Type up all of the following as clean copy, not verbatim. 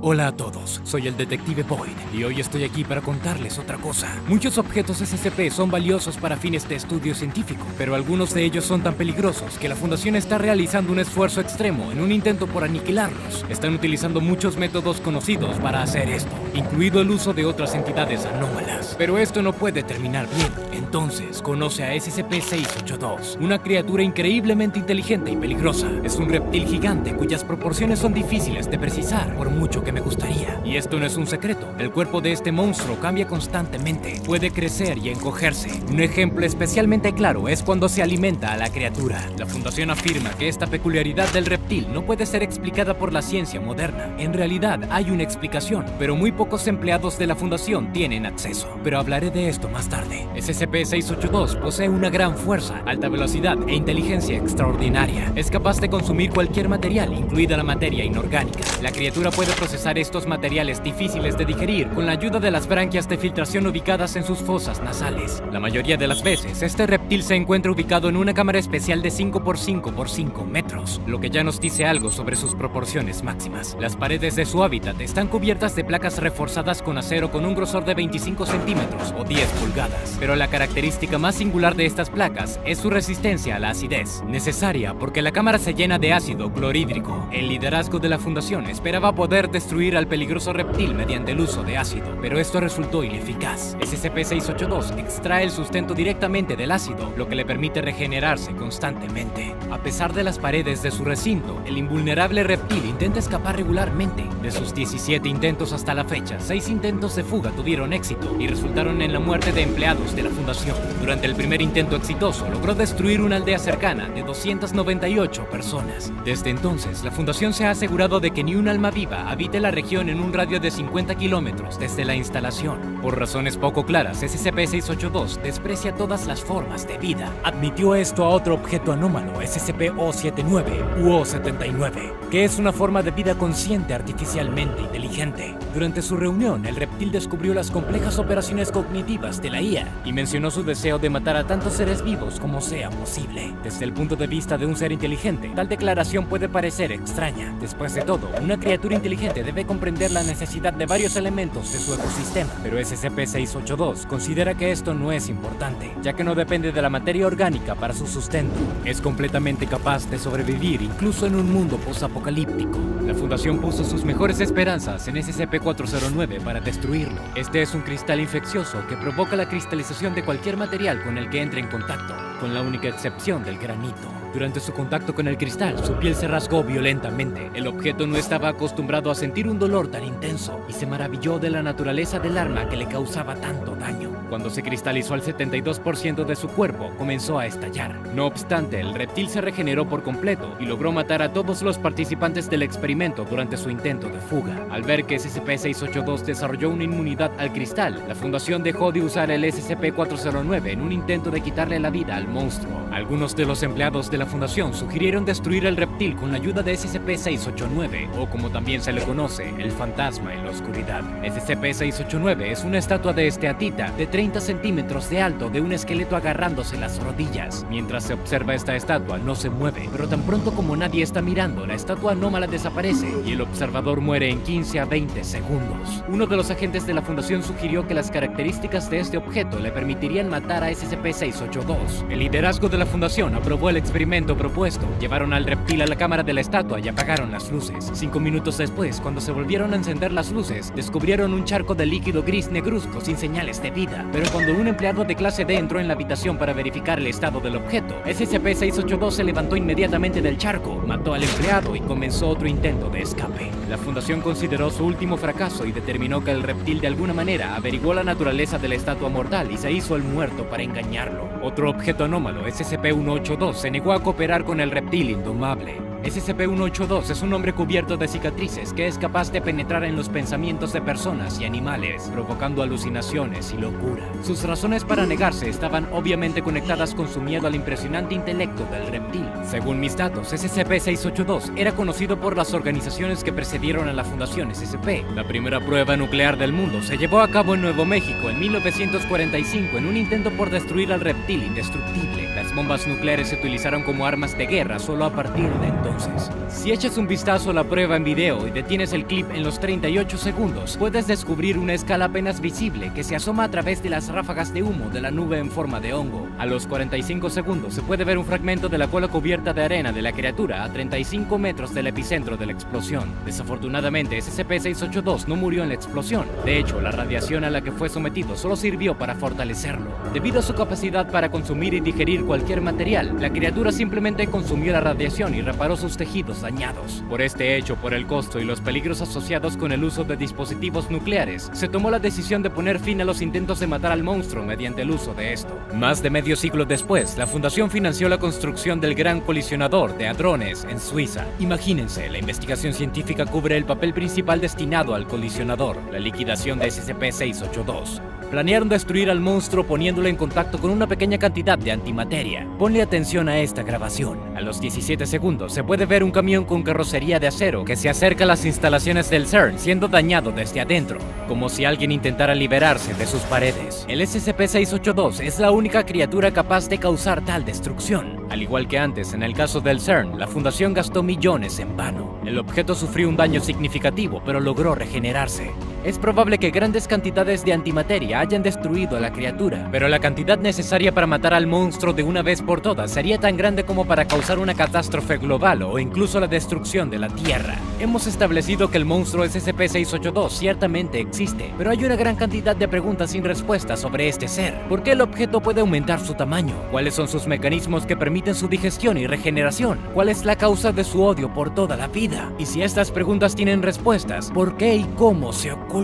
Hola a todos, soy el detective Boyd y hoy estoy aquí para contarles otra cosa. Muchos objetos SCP son valiosos para fines de estudio científico, pero algunos de ellos son tan peligrosos que la Fundación está realizando un esfuerzo extremo en un intento por aniquilarlos. Están utilizando muchos métodos conocidos para hacer esto, incluido el uso de otras entidades anómalas. Pero esto no puede terminar bien. Entonces, conoce a SCP-682, una criatura increíblemente inteligente y peligrosa. Es un reptil gigante cuyas proporciones son difíciles de precisar, por mucho que me gustaría. Y esto no es un secreto. El cuerpo de este monstruo cambia constantemente. Puede crecer y encogerse. Un ejemplo especialmente claro es cuando se alimenta a la criatura. La Fundación afirma que esta peculiaridad del reptil no puede ser explicada por la ciencia moderna. En realidad hay una explicación, pero muy pocos empleados de la Fundación tienen acceso. Pero hablaré de esto más tarde. SCP-682 posee una gran fuerza, alta velocidad e inteligencia extraordinaria. Es capaz de consumir cualquier material, incluida la materia inorgánica. La criatura puede procesar estos materiales difíciles de digerir con la ayuda de las branquias de filtración ubicadas en sus fosas nasales. La mayoría de las veces, este reptil se encuentra ubicado en una cámara especial de 5 por 5 por 5 metros, lo que ya nos dice algo sobre sus proporciones máximas. Las paredes de su hábitat están cubiertas de placas reforzadas con acero con un grosor de 25 centímetros o 10 pulgadas. Pero la característica más singular de estas placas es su resistencia a la acidez, necesaria porque la cámara se llena de ácido clorhídrico. El liderazgo de la Fundación esperaba poder destruir al peligroso reptil mediante el uso de ácido, pero esto resultó ineficaz. SCP-682 extrae el sustento directamente del ácido, lo que le permite regenerarse constantemente. A pesar de las paredes de su recinto, el invulnerable reptil intenta escapar regularmente. De sus 17 intentos hasta la fecha, 6 intentos de fuga tuvieron éxito y resultaron en la muerte de empleados de la Fundación. Durante el primer intento exitoso, logró destruir una aldea cercana de 298 personas. Desde entonces, la Fundación se ha asegurado de que ni un alma viva habite la región en un radio de 50 kilómetros desde la instalación. Por razones poco claras, SCP-682 desprecia todas las formas de vida. Admitió esto a otro objeto anómalo, SCP-O79 u O79, que es una forma de vida consciente artificialmente inteligente. Durante su reunión, el reptil descubrió las complejas operaciones cognitivas de la IA y mencionó su deseo de matar a tantos seres vivos como sea posible. Desde el punto de vista de un ser inteligente, tal declaración puede parecer extraña. Después de todo, una criatura inteligente debe comprender la necesidad de varios elementos de su ecosistema, pero SCP-682 considera que esto no es importante, ya que no depende de la materia orgánica para su sustento. Es completamente capaz de sobrevivir incluso en un mundo posapocalíptico. La Fundación puso sus mejores esperanzas en SCP-409 para destruirlo. Este es un cristal infeccioso que provoca la cristalización de cualquier material con el que entre en contacto, con la única excepción del granito. Durante su contacto con el cristal, su piel se rasgó violentamente. El objeto no estaba acostumbrado a sentir un dolor tan intenso y se maravilló de la naturaleza del arma que le causaba tanto daño. Cuando se cristalizó al 72% de su cuerpo, comenzó a estallar. No obstante, el reptil se regeneró por completo y logró matar a todos los participantes del experimento durante su intento de fuga. Al ver que SCP-682 desarrolló una inmunidad al cristal, la Fundación dejó de usar el SCP-409 en un intento de quitarle la vida al monstruo. Algunos de los empleados de la Fundación sugirieron destruir el reptil con la ayuda de SCP-689, o como también se le conoce, el fantasma en la oscuridad. SCP-689 es una estatua de esteatita de 30 centímetros de alto de un esqueleto agarrándose las rodillas. Mientras se observa esta estatua, no se mueve, pero tan pronto como nadie está mirando, la estatua anómala desaparece y el observador muere en 15 a 20 segundos. Uno de los agentes de la Fundación sugirió que las características de este objeto le permitirían matar a SCP-682. El liderazgo de la Fundación aprobó el experimento propuesto. Llevaron al reptil a la cámara de la estatua y apagaron las luces. 5 minutos después, cuando se volvieron a encender las luces, descubrieron un charco de líquido gris negruzco sin señales de vida. Pero cuando un empleado de clase D entró en la habitación para verificar el estado del objeto, SCP-682 se levantó inmediatamente del charco, mató al empleado y comenzó otro intento de escape. La Fundación consideró su último fracaso y determinó que el reptil de alguna manera averiguó la naturaleza de la estatua mortal y se hizo el muerto para engañarlo. Otro objeto anómalo, SCP-182, se negó a cooperar con el reptil indomable. SCP-182 es un hombre cubierto de cicatrices que es capaz de penetrar en los pensamientos de personas y animales, provocando alucinaciones y locura. Sus razones para negarse estaban obviamente conectadas con su miedo al impresionante intelecto del reptil. Según mis datos, SCP-682 era conocido por las organizaciones que precedieron a la Fundación SCP. La primera prueba nuclear del mundo se llevó a cabo en Nuevo México en 1945 en un intento por destruir al reptil indestructible. Las bombas nucleares se utilizaron como armas de guerra solo a partir de entonces. entonces. Si echas un vistazo a la prueba en video y detienes el clip en los 38 segundos, puedes descubrir una escala apenas visible que se asoma a través de las ráfagas de humo de la nube en forma de hongo. A los 45 segundos se puede ver un fragmento de la cola cubierta de arena de la criatura a 35 metros del epicentro de la explosión. Desafortunadamente, SCP-682 no murió en la explosión. De hecho, la radiación a la que fue sometido solo sirvió para fortalecerlo. Debido a su capacidad para consumir y digerir cualquier material, la criatura simplemente consumió la radiación y reparó sus tejidos dañados. Por este hecho, por el costo y los peligros asociados con el uso de dispositivos nucleares, se tomó la decisión de poner fin a los intentos de matar al monstruo mediante el uso de esto. Más de medio siglo después, la Fundación financió la construcción del Gran Colisionador de Hadrones en Suiza. Imagínense, la investigación científica cubre el papel principal destinado al colisionador, la liquidación de SCP-682. Planearon destruir al monstruo poniéndolo en contacto con una pequeña cantidad de antimateria. Ponle atención a esta grabación. A los 17 segundos se puede ver un camión con carrocería de acero que se acerca a las instalaciones del CERN siendo dañado desde adentro, como si alguien intentara liberarse de sus paredes. El SCP-682 es la única criatura capaz de causar tal destrucción. Al igual que antes, en el caso del CERN, la Fundación gastó millones en vano. El objeto sufrió un daño significativo, pero logró regenerarse. Es probable que grandes cantidades de antimateria hayan destruido a la criatura, pero la cantidad necesaria para matar al monstruo de una vez por todas sería tan grande como para causar una catástrofe global o incluso la destrucción de la Tierra. Hemos establecido que el monstruo SCP-682 ciertamente existe, pero hay una gran cantidad de preguntas sin respuesta sobre este ser. ¿Por qué el objeto puede aumentar su tamaño? ¿Cuáles son sus mecanismos que permiten su digestión y regeneración? ¿Cuál es la causa de su odio por toda la vida? Y si estas preguntas tienen respuestas, ¿por qué y cómo se ocultan?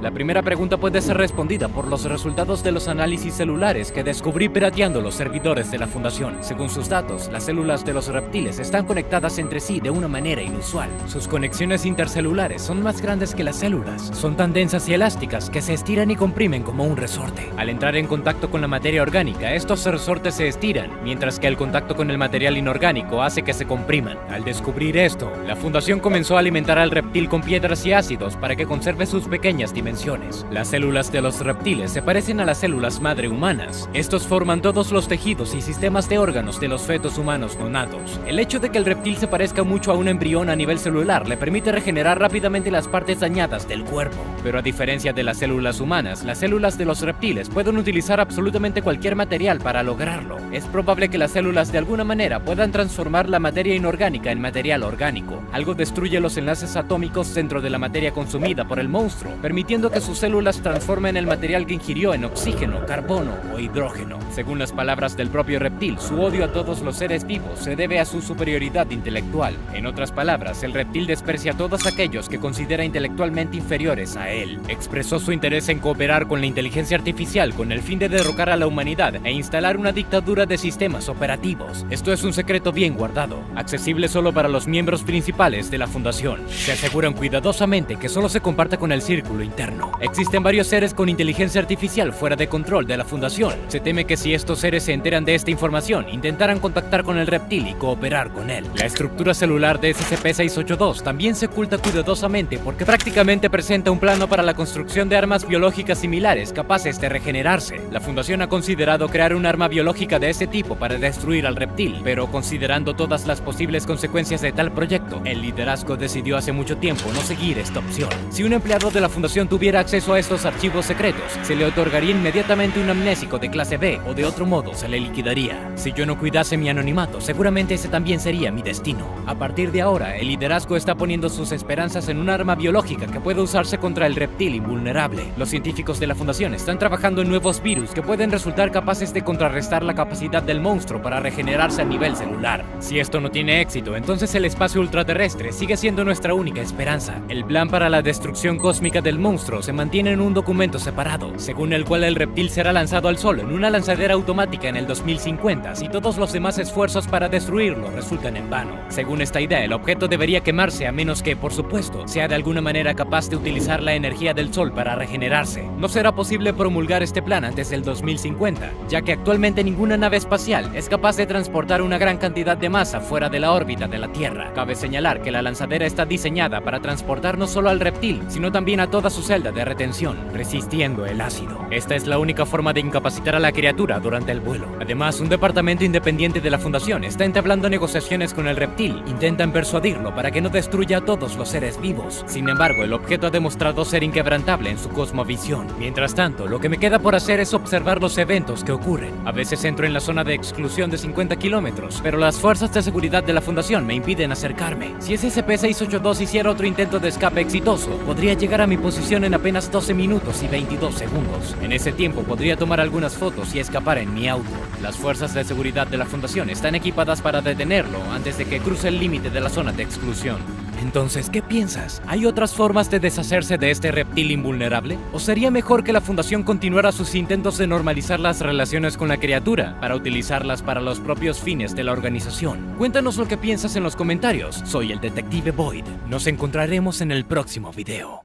La primera pregunta puede ser respondida por los resultados de los análisis celulares que descubrí pirateando los servidores de la Fundación. Según sus datos, las células de los reptiles están conectadas entre sí de una manera inusual. Sus conexiones intercelulares son más grandes que las células. Son tan densas y elásticas que se estiran y comprimen como un resorte. Al entrar en contacto con la materia orgánica, estos resortes se estiran, mientras que el contacto con el material inorgánico hace que se compriman. Al descubrir esto, la Fundación comenzó a alimentar al reptil con piedras y ácidos para que conserve sus pequeñas dimensiones. Las células de los reptiles se parecen a las células madre humanas. Estos forman todos los tejidos y sistemas de órganos de los fetos humanos nonatos. El hecho de que el reptil se parezca mucho a un embrión a nivel celular le permite regenerar rápidamente las partes dañadas del cuerpo. Pero a diferencia de las células humanas, las células de los reptiles pueden utilizar absolutamente cualquier material para lograrlo. Es probable que las células de alguna manera puedan transformar la materia inorgánica en material orgánico. Algo destruye los enlaces atómicos dentro de la materia consumida por el monstruo, permitiendo que sus células transformen el material que ingirió en oxígeno, carbono o hidrógeno. Según las palabras del propio reptil, su odio a todos los seres vivos se debe a su superioridad intelectual. En otras palabras, el reptil desprecia a todos aquellos que considera intelectualmente inferiores a él. Expresó su interés en cooperar con la inteligencia artificial con el fin de derrocar a la humanidad e instalar una dictadura de sistemas operativos. Esto es un secreto bien guardado, accesible solo para los miembros principales de la Fundación. Se aseguran cuidadosamente que solo se comparta con el círculo interno. Existen varios seres con inteligencia artificial fuera de control de la Fundación. Se teme que si estos seres se enteran de esta información, intentarán contactar con el reptil y cooperar con él. La estructura celular de SCP-682 también se oculta cuidadosamente porque prácticamente presenta un plano para la construcción de armas biológicas similares capaces de regenerarse. La Fundación ha considerado crear un arma biológica de este tipo para destruir al reptil, pero considerando todas las posibles consecuencias de tal proyecto, el liderazgo decidió hace mucho tiempo no seguir esta opción. Si un empleado de la Fundación tuviera acceso a estos archivos secretos, se le otorgaría inmediatamente un amnésico de clase B o de otro modo se le liquidaría. Si yo no cuidase mi anonimato, seguramente ese también sería mi destino. A partir de ahora, el liderazgo está poniendo sus esperanzas en un arma biológica que puede usarse contra el reptil invulnerable. Los científicos de la Fundación están trabajando en nuevos virus que pueden resultar capaces de contrarrestar la capacidad del monstruo para regenerarse a nivel celular. Si esto no tiene éxito, entonces el espacio ultraterrestre sigue siendo nuestra única esperanza. El plan para la destrucción cósmica del monstruo se mantiene en un documento separado, según el cual el reptil será lanzado al sol en una lanzadera automática en el 2050 si todos los demás esfuerzos para destruirlo resultan en vano. Según esta idea, el objeto debería quemarse a menos que, por supuesto, sea de alguna manera capaz de utilizar la energía del sol para regenerarse. No será posible promulgar este plan antes del 2050, ya que actualmente ninguna nave espacial es capaz de de transportar una gran cantidad de masa fuera de la órbita de la Tierra. Cabe señalar que la lanzadera está diseñada para transportar no solo al reptil, sino también a toda su celda de retención, resistiendo el ácido. Esta es la única forma de incapacitar a la criatura durante el vuelo. Además, un departamento independiente de la Fundación está entablando negociaciones con el reptil. Intentan persuadirlo para que no destruya a todos los seres vivos. Sin embargo, el objeto ha demostrado ser inquebrantable en su cosmovisión. Mientras tanto, lo que me queda por hacer es observar los eventos que ocurren. A veces entro en la zona de exclusión de 50 kilómetros, pero las fuerzas de seguridad de la Fundación me impiden acercarme. Si SCP-682 hiciera otro intento de escape exitoso, podría llegar a mi posición en apenas 12 minutos y 22 segundos. En ese tiempo podría tomar algunas fotos y escapar en mi auto. Las fuerzas de seguridad de la Fundación están equipadas para detenerlo antes de que cruce el límite de la zona de exclusión. Entonces, ¿qué piensas? ¿Hay otras formas de deshacerse de este reptil invulnerable? ¿O sería mejor que la Fundación continuara sus intentos de normalizar las relaciones con la criatura para utilizarlas para los propios fines de la organización? Cuéntanos lo que piensas en los comentarios. Soy el Detective Boyd. Nos encontraremos en el próximo video.